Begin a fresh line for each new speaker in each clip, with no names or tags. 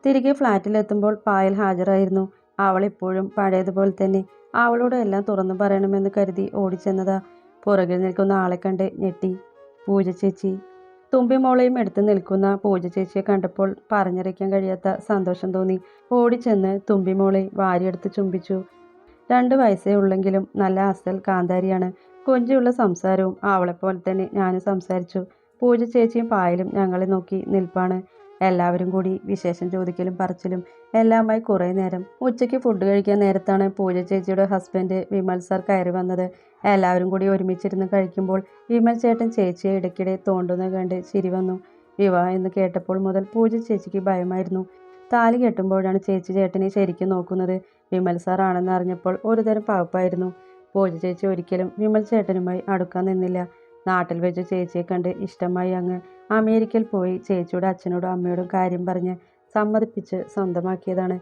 തിരികെ ഫ്ലാറ്റിലെത്തുമ്പോൾ പായൽ ഹാജരായിരുന്നു. അവളിപ്പോഴും പഴയതുപോലെ തന്നെ. അവളോട് എല്ലാം തുറന്നു പറയണമെന്ന് കരുതി ഓടിച്ചെന്നതാ. പുറകിൽ നിൽക്കുന്ന ആളെ കണ്ട് ഞെട്ടി. പൂജ ചേച്ചി. തുമ്പിമോളെയും എടുത്ത് നിൽക്കുന്ന പൂജ ചേച്ചിയെ കണ്ടപ്പോൾ പറഞ്ഞറിയിക്കാൻ കഴിയാത്ത സന്തോഷം തോന്നി. ഓടിച്ചെന്ന് തുമ്പിമോളെ വാരിയെടുത്ത് ചുംബിച്ചു. 2 വയസ്സേ ഉള്ളെങ്കിലും നല്ല അസൽ കാന്താരിയാണ്. കൊഞ്ചിയുള്ള സംസാരവും. അവളെപ്പോലെ തന്നെ ഞാനും സംസാരിച്ചു. പൂജ ചേച്ചിയും പായലും ഞങ്ങളെ നോക്കി നിൽപ്പാണ്. എല്ലാവരും കൂടി വിശേഷം ചോദിക്കലും പറച്ചിലും എല്ലാമായി കുറേ നേരം. ഉച്ചയ്ക്ക് ഫുഡ് കഴിക്കാൻ നേരത്താണ് പൂജ ചേച്ചിയുടെ ഹസ്ബൻഡ് വിമൽ സാർ കയറി വന്നത്. എല്ലാവരും കൂടി ഒരുമിച്ചിരുന്ന് കഴിക്കുമ്പോൾ വിമൽ ചേട്ടൻ ചേച്ചിയെ ഇടയ്ക്കിടെ തോണ്ടുന്നത് കണ്ട് ചിരി വന്നു. വിവാഹം എന്ന് കേട്ടപ്പോൾ മുതൽ പൂജ ചേച്ചിക്ക് ഭയമായിരുന്നു. താലി കെട്ടുമ്പോഴാണ് ചേച്ചി ചേട്ടനെ ശരിക്കും നോക്കുന്നത്. വിമൽ സാർ ആണെന്ന് അറിഞ്ഞപ്പോൾ ഒരുതരം പകപ്പായിരുന്നു. പൂജ ചേച്ചി ഒരിക്കലും വിമൽ ചേട്ടനുമായി അടുക്കാൻ നിന്നില്ല. നാട്ടിൽ വെച്ച് ചേച്ചിയെ കണ്ട് ഇഷ്ടമായി അങ്ങ് അമേരിക്കയിൽ പോയി ചേച്ചിയുടെ അച്ഛനോടും അമ്മയോടും കാര്യം പറഞ്ഞ് സമ്മതിപ്പിച്ച് സ്വന്തമാക്കിയതാണ്.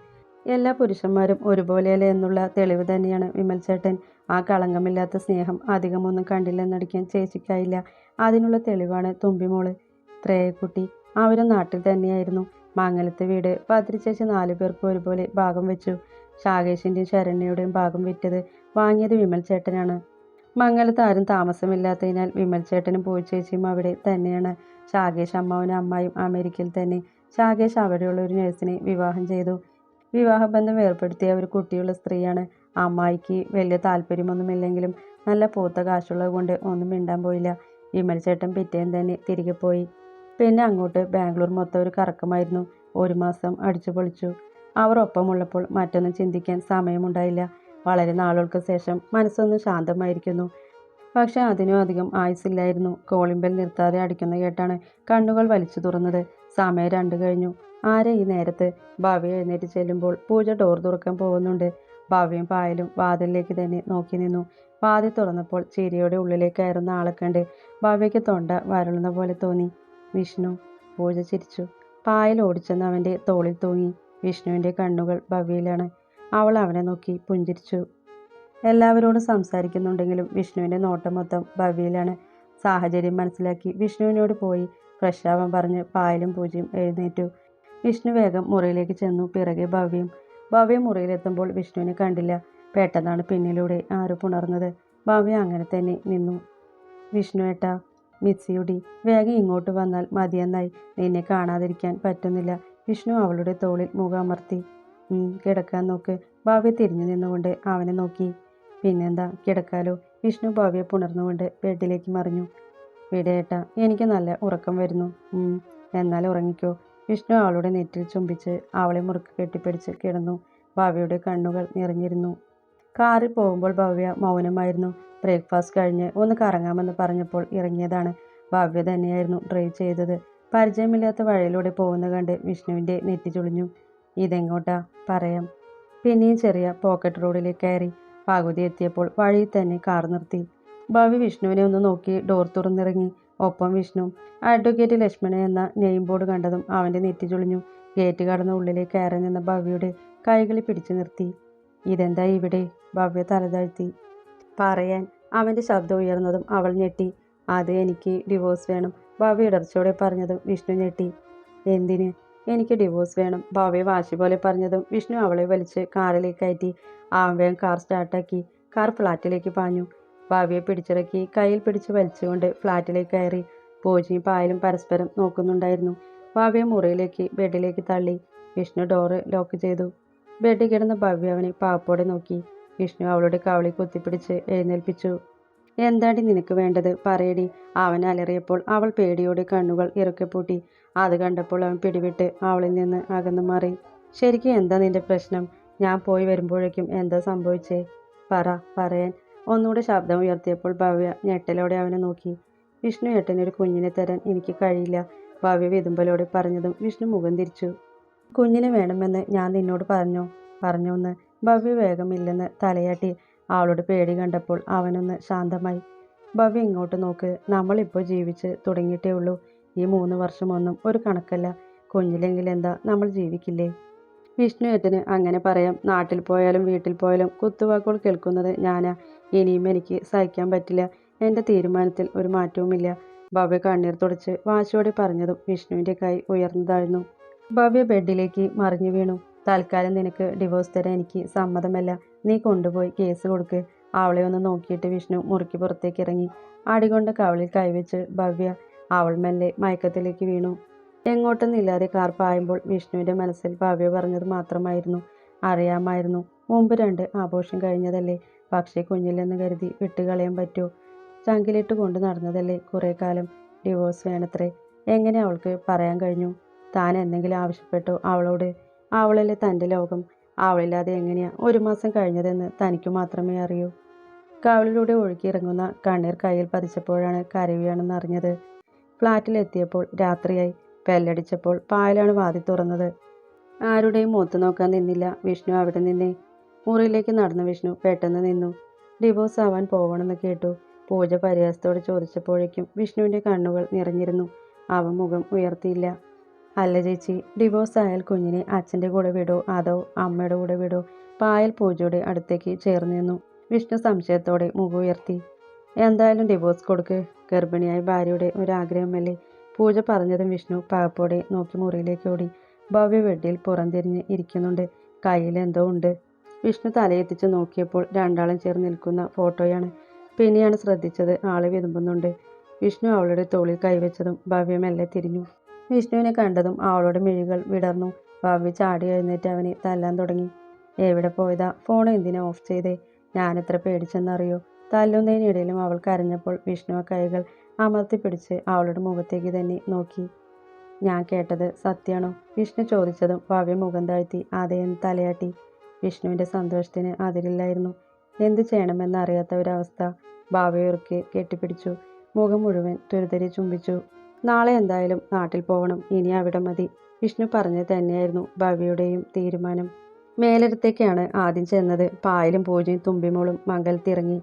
എല്ലാ പുരുഷന്മാരും ഒരുപോലെയല്ല എന്നുള്ള തെളിവ് തന്നെയാണ് വിമൽ ചേട്ടൻ. ആ കളങ്കമില്ലാത്ത സ്നേഹം അധികമൊന്നും കണ്ടില്ലെന്നടിക്കാൻ ചേച്ചിക്കായില്ല. അതിനുള്ള തെളിവാണ് തുമ്പിമോള്. ശ്രേയക്കുട്ടി. അവരും നാട്ടിൽ തന്നെയായിരുന്നു. മംഗലത്തെ വീട് ഭദ്ര ചേച്ചി 4 പേർക്കും ഒരുപോലെ ഭാഗം വെച്ചു. ശാകേഷിൻ്റെയും ശരണ്യയുടെയും ഭാഗം വിറ്റത് വാങ്ങിയത് വിമൽ ചേട്ടനാണ്. മംഗലത്ത് ആരും താമസമില്ലാത്തതിനാൽ വിമൽ ചേട്ടനും പൂജ ചേച്ചിയും അവിടെ തന്നെയാണ്. ശാകേഷ് അമ്മാവനും അമ്മായും അമേരിക്കയിൽ തന്നെ. ശാകേഷ് അവിടെയുള്ള ഒരു നഴ്സിനെ വിവാഹം ചെയ്തു. വിവാഹബന്ധം ഏർപ്പെടുത്തിയ ഒരു കുട്ടിയുള്ള സ്ത്രീയാണ്. അമ്മായിക്ക് വലിയ താല്പര്യമൊന്നുമില്ലെങ്കിലും നല്ല പൂത്ത കാശുള്ളത് കൊണ്ട് ഒന്നും മിണ്ടാൻ പോയില്ല. വിമൽ ചേട്ടൻ പിറ്റേന്ന് തന്നെ തിരികെ പോയി. പിന്നെ അങ്ങോട്ട് ബാംഗ്ലൂർ മൊത്തം ഒരു കറക്കമായിരുന്നു. 1 മാസം അടിച്ചു പൊളിച്ചു. അവർ ഒപ്പമുള്ളപ്പോൾ മറ്റൊന്നും ചിന്തിക്കാൻ സമയമുണ്ടായില്ല. വളരെ നാളുകൾക്ക് ശേഷം മനസ്സൊന്ന് ശാന്തമായിരിക്കുന്നു. പക്ഷെ അതിനും അധികം ആയുസില്ലായിരുന്നു. കോളിംഗ് ബെൽ നിർത്താതെ അടിക്കുന്ന കേട്ടാണ് കണ്ണുകൾ വലിച്ചു തുറന്നത്. സമയം 2 കഴിഞ്ഞു. ആരെ ഈ നേരത്ത്? ഭവ്യ എഴുന്നേറ്റ് ചെല്ലുമ്പോൾ പൂജ ഡോർ തുറക്കാൻ പോകുന്നുണ്ട്. ഭവ്യയും പായലും വാതിലിലേക്ക് തന്നെ നോക്കി നിന്നു. വാതിൽ തുറന്നപ്പോൾ ചിരിയോടെ ഉള്ളിലേക്ക് കയറുന്ന ആളെ കണ്ട് ഭവ്യയ്ക്ക് തൊണ്ട വരളുന്ന പോലെ തോന്നി. വിഷ്ണു. പൂജ ചിരിച്ചു. പായൽ ഓടിച്ചെന്ന് അവൻ്റെ തോളിൽ തൂങ്ങി. വിഷ്ണുവിൻ്റെ കണ്ണുകൾ ഭവ്യയിലാണ്. അവൾ അവനെ നോക്കി പുഞ്ചിരിച്ചു. എല്ലാവരോടും സംസാരിക്കുന്നുണ്ടെങ്കിലും വിഷ്ണുവിൻ്റെ നോട്ടം മൊത്തം ഭവ്യയിലാണ്. സാഹചര്യം മനസ്സിലാക്കി വിഷ്ണുവിനോട് പോയി ഫ്രഷ് ആവാൻ പറഞ്ഞ് പായലും പൂജയും എഴുന്നേറ്റു. വിഷ്ണു വേഗം മുറിയിലേക്ക് ചെന്നു. പിറകെ ഭവ്യയും. ഭവ്യ മുറിയിലെത്തുമ്പോൾ വിഷ്ണുവിനെ കണ്ടില്ല. പെട്ടെന്നാണ് പിന്നിലൂടെ ആരോ പുണർന്നത്. ഭവ്യ അങ്ങനെ തന്നെ നിന്നു. വിഷ്ണു ഏട്ടാ. മിസ്സിയുടി. വേഗം ഇങ്ങോട്ട് വന്നാൽ മതിയെന്നായി. നിന്നെ കാണാതിരിക്കാൻ പറ്റുന്നില്ല. വിഷ്ണു അവളുടെ തോളിൽ മുഖം അമർത്തി. കിടക്കാൻ നോക്ക്. ഭവ്യ തിരിഞ്ഞു നിന്നുകൊണ്ട് അവനെ നോക്കി. പിന്നെന്താ, കിടക്കാലോ. വിഷ്ണു ഭവ്യ പുണർന്നുകൊണ്ട് ബെഡിലേക്ക് മറിഞ്ഞു. വിടേട്ടാ, എനിക്ക് നല്ല ഉറക്കം വരുന്നു. എന്നാൽ ഉറങ്ങിക്കോ. വിഷ്ണു അവളുടെ നെറ്റിൽ ചുംബിച്ച് അവളെ മുറുക്ക് കെട്ടിപ്പിടിച്ച് കിടന്നു. ഭവ്യയുടെ കണ്ണുകൾ നിറഞ്ഞിരുന്നു. കാറിൽ പോകുമ്പോൾ ഭവ്യ മൗനമായിരുന്നു. ബ്രേക്ക്ഫാസ്റ്റ് കഴിഞ്ഞ് ഒന്ന് കറങ്ങാമെന്ന് പറഞ്ഞപ്പോൾ ഇറങ്ങിയതാണ്. ഭവ്യ തന്നെയായിരുന്നു ഡ്രൈവ് ചെയ്തത്. പരിചയമില്ലാത്ത വഴിയിലൂടെ പോകുന്ന കണ്ട് വിഷ്ണുവിൻ്റെ നെറ്റി ചുളിഞ്ഞു. ഇതെങ്ങോട്ടാ? പറയാം. പിന്നെയും ചെറിയ പോക്കറ്റ് റോഡിലേക്ക് കയറി. പകുതി എത്തിയപ്പോൾ വഴിയിൽ തന്നെ കാർ നിർത്തി. ഭവ്യ വിഷ്ണുവിനെ ഒന്ന് നോക്കി ഡോർ തുറന്നിറങ്ങി. ഒപ്പം വിഷ്ണു. അഡ്വക്കേറ്റ് ലക്ഷ്മണൻ എന്ന നെയിം ബോർഡ് കണ്ടതും അവൻ്റെ നെറ്റി ചുളിഞ്ഞു. ഗേറ്റ് കടന്ന് ഉള്ളിലേക്ക് കയറി നിന്ന ഭവ്യയുടെ കൈകളിൽ പിടിച്ചു നിർത്തി. ഇതെന്താ ഇവിടെ? ഭവ്യ തലതാഴ്ത്തി. പറയാൻ. അവൻ്റെ ശബ്ദം ഉയർന്നതും അവൾ ഞെട്ടി. അത് എനിക്ക് ഡിവോഴ്സ് വേണം. ഭവ്യ ഇടർച്ചയോടെ പറഞ്ഞതും വിഷ്ണു ഞെട്ടി. എന്തിന്? എനിക്ക് ഡിവോഴ്സ് വേണം. ഭവ്യ വാശി പോലെ പറഞ്ഞതും വിഷ്ണു അവളെ വലിച്ച് കാറിലേക്ക് കയറ്റി. അവൻ വേഗം കാർ സ്റ്റാർട്ടാക്കി. കാർ ഫ്ലാറ്റിലേക്ക് പാഞ്ഞു. ഭവ്യയെ പിടിച്ചിറക്കി കയ്യിൽ പിടിച്ച് വലിച്ചുകൊണ്ട് ഫ്ലാറ്റിലേക്ക് കയറി. പൂജയും പായലും പരസ്പരം നോക്കുന്നുണ്ടായിരുന്നു. ഭവ്യ മുറിയിലേക്ക് ബെഡിലേക്ക് തള്ളി. വിഷ്ണു ഡോറ് ലോക്ക് ചെയ്തു. ബെഡിൽ കിടന്ന ഭവ്യ അവനെ പാപ്പോടെ നോക്കി. വിഷ്ണു അവളുടെ കവളിൽ കുത്തിപ്പിടിച്ച് എഴുന്നേൽപ്പിച്ചു. എന്താണ്ടി നിനക്ക് വേണ്ടത്? പറയടി. അവൻ അലറിയപ്പോൾ അവൾ പേടിയോടെ കണ്ണുകൾ ഇറുക്കെ പൂട്ടി. അത് കണ്ടപ്പോൾ അവൻ പിടിവിട്ട് അവളിൽ നിന്ന് അകന്നു മാറി. ശരിക്കും എന്താ നിന്റെ പ്രശ്നം? ഞാൻ പോയി വരുമ്പോഴേക്കും എന്താ സംഭവിച്ചേ? പറയാൻ. ഒന്നുകൂടെ ശബ്ദം ഉയർത്തിയപ്പോൾ ഭവ്യ ഞെട്ടലോടെ അവനെ നോക്കി. വിഷ്ണു ഏട്ടനൊരു കുഞ്ഞിനെ തരാൻ എനിക്ക് കഴിയില്ല. ഭവ്യ വിതുമ്പലോടെ പറഞ്ഞതും വിഷ്ണു മുഖം തിരിച്ചു. കുഞ്ഞിനെ വേണമെന്ന് ഞാൻ നിന്നോട് പറഞ്ഞോന്ന്. ഭവ്യ വേഗമില്ലെന്ന് തലയാട്ടി. അവളുടെ പേടി കണ്ടപ്പോൾ അവനൊന്ന് ശാന്തമായി. ഭവ്യ ഇങ്ങോട്ട് നോക്ക്. നമ്മളിപ്പോൾ ജീവിച്ച് തുടങ്ങിയിട്ടേ ഉള്ളൂ. ഈ 3 വർഷമൊന്നും ഒരു കണക്കല്ല. കുഞ്ഞിലെങ്കിൽ എന്താ, നമ്മൾ ജീവിക്കില്ലേ? വിഷ്ണു ഏട്ടന് അങ്ങനെ പറയാം. നാട്ടിൽ പോയാലും വീട്ടിൽ പോയാലും കുത്തുവാക്കുകൾ കേൾക്കുന്നത് ഞാനാ. ഇനിയും എനിക്ക് സഹിക്കാൻ പറ്റില്ല. എൻ്റെ തീരുമാനത്തിൽ ഒരു മാറ്റവുമില്ല. ഭവ്യ കണ്ണീർ തുടച്ച് വാശിയോടെ പറഞ്ഞതും വിഷ്ണുവിൻ്റെ കൈ ഉയർന്നതായിരുന്നു. ഭവ്യ ബെഡിലേക്ക് മറിഞ്ഞു വീണു. തൽക്കാലം നിനക്ക് ഡിവോഴ്സ് തരാൻ എനിക്ക് സമ്മതമല്ല. നീ കൊണ്ടുപോയി കേസ് കൊടുക്ക്. അവളെ ഒന്ന് നോക്കിയിട്ട് വിഷ്ണു മുറിക്ക് പുറത്തേക്ക് ഇറങ്ങി. അടികൊണ്ട് കവളിൽ കൈവച്ച് ഭവ്യ അവൾ മെല്ലെ മയക്കത്തിലേക്ക് വീണു. എങ്ങോട്ടെന്നില്ലാതെ കാർ പായുമ്പോൾ വിഷ്ണുവിന്റെ മനസ്സിൽ ഭവ്യ പറഞ്ഞത് മാത്രമായിരുന്നു. അറിയാമായിരുന്നു, മുമ്പ് 2 ആഘോഷം കഴിഞ്ഞതല്ലേ. പക്ഷേ കുഞ്ഞില്ലെന്ന് കരുതി വിട്ടുകളയാൻ പറ്റുമോ? ചങ്കിലിട്ട് കൊണ്ട് നടന്നതല്ലേ കുറേ കാലം. ഡിവോഴ്സ് വേണത്രേ. എങ്ങനെ അവൾക്ക് പറയാൻ കഴിഞ്ഞു? താൻ എന്തെങ്കിലും ആവശ്യപ്പെട്ടോ അവളോട്? അവളല്ലേ തൻ്റെ ലോകം. അവളില്ലാതെ എങ്ങനെയാ 1 മാസം കഴിഞ്ഞതെന്ന് തനിക്ക് മാത്രമേ അറിയൂ. കവിളിലൂടെ ഒഴുകിയിറങ്ങുന്ന കണ്ണീർ കയ്യിൽ പതിച്ചപ്പോഴാണ് കരയുകയാണെന്ന് അറിഞ്ഞത്. ഫ്ലാറ്റിലെത്തിയപ്പോൾ രാത്രിയായി. ബെല്ലടിച്ചപ്പോൾ പായലാണ് വാതിൽ തുറന്നത്. ആരുടെയും മുഖത്ത് നോക്കാൻ നിന്നില്ല വിഷ്ണു. അവിടെ നിന്നേ മുറിയിലേക്ക് നടന്ന വിഷ്ണു പെട്ടെന്ന് നിന്നു. ഡിവോഴ്സ് ആവാൻ പോവണമെന്ന് കേട്ടു. പൂജ പരിഹാസത്തോടെ ചോദിച്ചപ്പോഴേക്കും വിഷ്ണുവിൻ്റെ കണ്ണുകൾ നിറഞ്ഞിരുന്നു. അവൻ മുഖം ഉയർത്തിയില്ല. അല്ല ചേച്ചി, ഡിവോഴ്സ് ആയാൽ കുഞ്ഞിനെ അച്ഛൻ്റെ കൂടെ വിടോ അതോ അമ്മയുടെ കൂടെ വിടോ? പായൽ പൂജയുടെ അടുത്തേക്ക് ചേർന്ന് നിന്നു. വിഷ്ണു സംശയത്തോടെ മുഖം ഉയർത്തി. എന്തായാലും ഡിവോഴ്സ് കൊടുക്ക്. ഗർഭിണിയായ ഭാര്യയുടെ ഒരാഗ്രഹമല്ലേ. പൂജ പറഞ്ഞതും വിഷ്ണു പകപ്പോടെ നോക്കി മുറിയിലേക്ക് ഓടി. ഭവ്യ ബെഡിൽ പുറംതിരിഞ്ഞ് ഇരിക്കുന്നുണ്ട്. കയ്യിൽ എന്തോ ഉണ്ട്. വിഷ്ണു തലയെത്തിച്ച് നോക്കിയപ്പോൾ രണ്ടാളും ചേർന്ന് നിൽക്കുന്ന ഫോട്ടോയാണ്. പിന്നെയാണ് ശ്രദ്ധിച്ചത് ആള് വിതുമ്പുന്നുണ്ട്. വിഷ്ണു അവളുടെ തോളിൽ കൈവച്ചതും ഭവ്യ മെല്ലെ തിരിഞ്ഞു. വിഷ്ണുവിനെ കണ്ടതും അവളുടെ മിഴികൾ വിടർന്നു. ഭവ്യ ചാടി എഴുന്നേറ്റ് അവനെ തല്ലാൻ തുടങ്ങി. എവിടെ പോയതാ? ഫോൺ എന്തിനാ ഓഫ് ചെയ്തേ? ഞാനെത്ര പേടിച്ചെന്നറിയോ? തല്ലുന്നതിനിടയിലും അവൾ കരഞ്ഞപ്പോൾ വിഷ്ണു ആ കൈകൾ അമർത്തിപ്പിടിച്ച് അവളുടെ മുഖത്തേക്ക് തന്നെ നോക്കി. ഞാൻ കേട്ടത് സത്യാണോ? വിഷ്ണു ചോദിച്ചതും ഭവ്യ മുഖം താഴ്ത്തി അതേ എന്ന് തലയാട്ടി. വിഷ്ണുവിൻ്റെ സന്തോഷത്തിന് അതിരില്ലായിരുന്നു. എന്ത് ചെയ്യണമെന്നറിയാത്ത ഒരവസ്ഥ. ഭവ്യയുറുക്കെ കെട്ടിപ്പിടിച്ചു. മുഖം മുഴുവൻ തുരുതുരെ ചുംബിച്ചു. നാളെ എന്തായാലും നാട്ടിൽ പോവണം. ഇനി അവിടെ മതി. വിഷ്ണു പറഞ്ഞത് തന്നെയായിരുന്നു ഭവ്യയുടെയും തീരുമാനം. മേലരത്തേക്കാണ് ആദ്യം ചെന്നത്. പായലും പൂജയും തുമ്പിമോളും മംഗലത്തിറങ്ങി.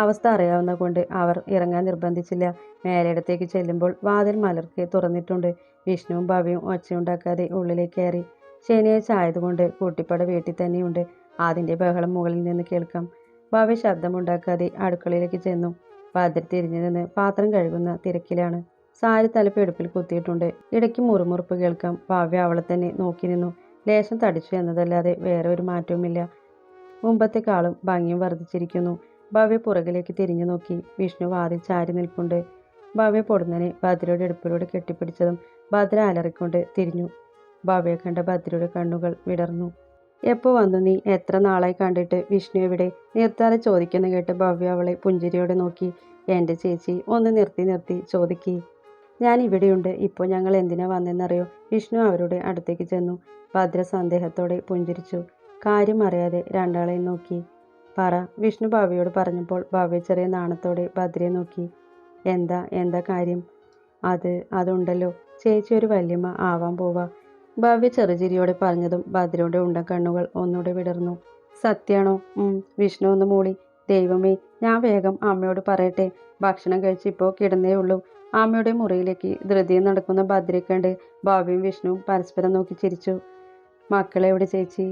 അവസ്ഥ അറിയാവുന്ന കൊണ്ട് അവർ ഇറങ്ങാൻ നിർബന്ധിച്ചില്ല. മേലിടത്തേക്ക് ചെല്ലുമ്പോൾ വാതിൽ മലർക്കെ തുറന്നിട്ടുണ്ട്. വിഷ്ണുവും ഭവ്യയും ഒച്ചയുണ്ടാക്കാതെ ഉള്ളിലേക്ക് കയറി. ശനിയാഴ്ച ആയതുകൊണ്ട് കുട്ടിപ്പട വീട്ടിൽ തന്നെയുണ്ട്. അതിൻ്റെ ബഹളം മുകളിൽ നിന്ന് കേൾക്കാം. ഭവ്യ ശബ്ദമുണ്ടാക്കാതെ അടുക്കളയിലേക്ക് ചെന്നു. ഭദ്ര തിരിഞ്ഞു നിന്ന് പാത്രം കഴുകുന്ന തിരക്കിലാണ്. സാരി തലപ്പ് എടുപ്പിൽ കുത്തിയിട്ടുണ്ട്. ഇടയ്ക്ക് മുറുമുറുപ്പ് കേൾക്കാം. ഭവ്യ അവളെ തന്നെ നോക്കി നിന്നു. ലേശം തടിച്ചു എന്നതല്ലാതെ വേറെ ഒരു മാറ്റവുമില്ല. മുമ്പത്തെക്കാളും ഭംഗിയും വർദ്ധിച്ചിരിക്കുന്നു. ഭവ്യ പുറകിലേക്ക് തിരിഞ്ഞു നോക്കി. വിഷ്ണു വാതിൽ ചാരി നിൽപ്പുണ്ട്. ഭവ്യ പൊടുന്നനെ ഭദ്രയുടെ ഇടുപ്പിലൂടെ കെട്ടിപ്പിടിച്ചതും ഭദ്ര അലറിക്കൊണ്ട് തിരിഞ്ഞു. ഭവ്യ കണ്ട ഭദ്രയുടെ കണ്ണുകൾ വിടർന്നു. എപ്പോൾ വന്നു നീ? എത്ര നാളായി കണ്ടിട്ട്? വിഷ്ണു എവിടെ? നിർത്താതെ ചോദിക്കുന്ന കേട്ട് ഭവ്യ അവളെ പുഞ്ചിരിയോടെ നോക്കി. എൻ്റെ ചേച്ചി, ഒന്ന് നിർത്തി ചോദിക്കേ. ഞാൻ ഇവിടെയുണ്ട്. ഇപ്പോൾ ഞങ്ങൾ എന്തിനാ വന്നെന്നറിയോ? വിഷ്ണു അവരുടെ അടുത്തേക്ക് ചെന്നു. ഭദ്ര സന്ദേഹത്തോടെ പുഞ്ചിരിച്ചു. കാര്യം അറിയാതെ രണ്ടാളെയും നോക്കി. പറ. വിഷ്ണു ഭവ്യയോട് പറഞ്ഞപ്പോൾ ഭവ്യ ചെറിയ നാണത്തോടെ ഭദ്രയെ നോക്കി. എന്താ കാര്യം? അതുണ്ടല്ലോ, ചേച്ചി ഒരു വല്യമ്മ ആവാൻ പോവാ. ഭവ്യ ചെറുചിരിയോടെ പറഞ്ഞതും ഭദ്രയുടെ ഉണ്ടൻ കണ്ണുകൾ ഒന്നുകൂടെ വിടർന്നു. സത്യാണോ? വിഷ്ണു ഒന്ന് മൂളി. ദൈവമേ, ഞാൻ വേഗം അമ്മയോട് പറയട്ടെ. ഭക്ഷണം കഴിച്ച് ഇപ്പോൾ കിടന്നേ ഉള്ളൂ. അമ്മയുടെ മുറിയിലേക്ക് ധൃതിയിൽ നടക്കുന്ന ഭദ്രയെ കണ്ട് ഭവ്യയും വിഷ്ണുവും പരസ്പരം നോക്കി ചിരിച്ചു. മക്കളെവിടെ ചേച്ചി?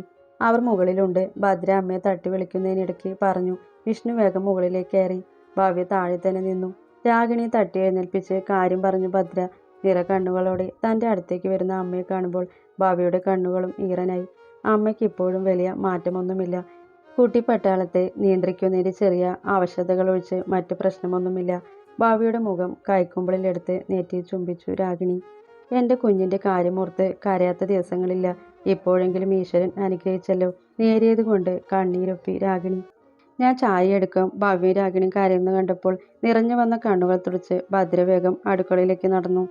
അവർ മുകളിലുണ്ട്. ഭദ്ര അമ്മയെ തട്ടി വിളിക്കുന്നതിനിടയ്ക്ക് പറഞ്ഞു. വിഷ്ണു വേഗം മുകളിലേക്ക് കയറി. ഭവ്യ താഴെ തന്നെ നിന്നു. രാഗിണിയെ തട്ടി എഴുന്നേൽപ്പിച്ച് കാര്യം പറഞ്ഞു ഭദ്ര. നിറ കണ്ണുകളോടെ തൻ്റെ അടുത്തേക്ക് വരുന്ന അമ്മയെ കാണുമ്പോൾ ഭവ്യയുടെ കണ്ണുകളും ഈറനായി. അമ്മയ്ക്ക് ഇപ്പോഴും വലിയ മാറ്റമൊന്നുമില്ല. കുട്ടിപ്പട്ടാളത്തെ നിയന്ത്രിക്കുന്നതിൻ്റെ ചെറിയ അവശതകൾ ഒഴിച്ച് മറ്റു പ്രശ്നമൊന്നുമില്ല. ഭവ്യയുടെ മുഖം കൈക്കുമ്പിളിലെടുത്ത് നെറ്റിയിൽ ചുംബിച്ചു രാഗിണി. എൻ്റെ കുഞ്ഞിൻ്റെ കാര്യമോർത്ത് കരയാത്ത ദിവസങ്ങളില്ല. ഇപ്പോഴെങ്കിലും ഈശ്വരൻ അനുഗ്രഹിച്ചല്ലോ. നേരിയത് കൊണ്ട് കണ്ണീരൊപ്പി രാഗിണി. ഞാൻ ചായ എടുക്കാം. ഭവ്യ രാഗിണി കരയുന്നു കണ്ടപ്പോൾ നിറഞ്ഞു വന്ന കണ്ണുകൾ തുടച്ച് ഭദ്രവേഗം അടുക്കളയിലേക്ക് നടന്നു.